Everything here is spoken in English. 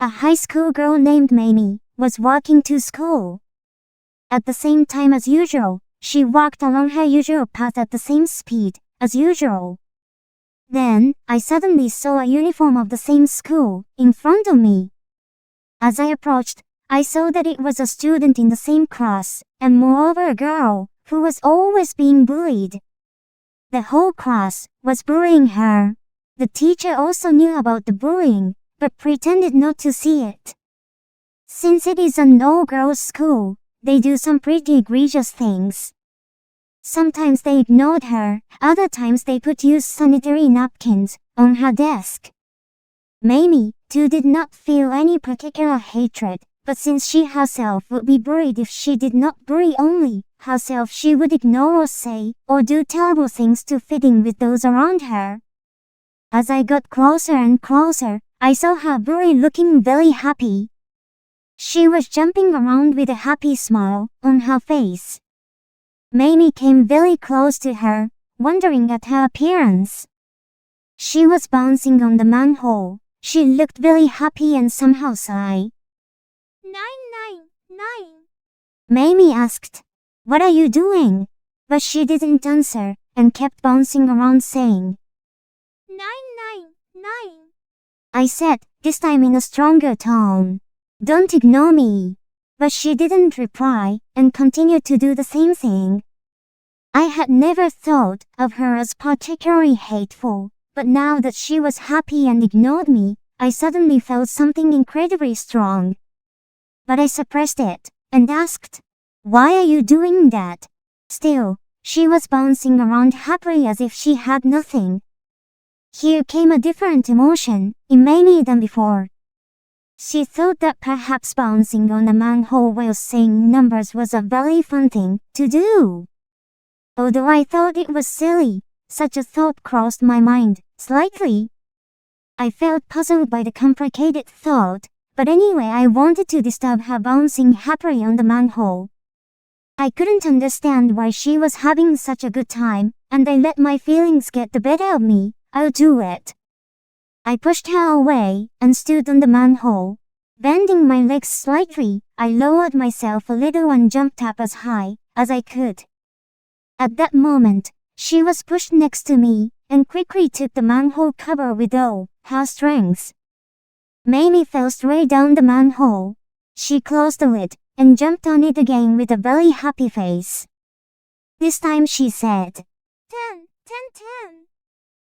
a high school girl named Maki, was walking to school. At the same time as usual, she walked along her usual path at the same speed as usual. Then, I suddenly saw a uniform of the same school in front of me. As I approached, I saw that it was a student in the same class, and moreover a girl, who was always being bullied. The whole class was bullying her. The teacher also knew about the bullying, but pretended not to see it. Since it is an all-girls school, they do some pretty egregious things. Sometimes they ignored her, other times they put used sanitary napkins on her desk. Maki, too, did not feel any particular hatred, but since she herself would be bullied if she did not bully only herself, she would ignore or say or do terrible things to fit in with those around her. As I got closer and closer, I saw her bully looking very happy. She was jumping around with a happy smile on her face. Maki came very close to her, wondering at her appearance. She was bouncing on the manhole. She looked very happy and somehow sighed. 999. Maki asked, "What are you doing?" But she didn't answer, and kept bouncing around saying, 999. I said, this time in a stronger tone, "Don't ignore me." But she didn't reply, and continued to do the same thing. I had never thought of her as particularly hateful, but now that she was happy and ignored me, I suddenly felt something incredibly strong. But I suppressed it, and asked, "Why are you doing that?" Still, she was bouncing around happily as if she had nothing. Here came a different emotion in Maki than before. She thought that perhaps bouncing on a manhole while saying numbers was a very fun thing to do. Although I thought it was silly, such a thought crossed my mind slightly. I felt puzzled by the complicated thought, but anyway I wanted to disturb her bouncing happily on the manhole. I couldn't understand why she was having such a good time, and I let my feelings get the better of me. I'll do it. I pushed her away and stood on the manhole. Bending my legs slightly, I lowered myself a little and jumped up as high as I could. At that moment, she was pushed next to me and quickly took the manhole cover with all her strength. Maki fell straight down the manhole. She closed the lid and jumped on it again with a very happy face. This time she said, 10.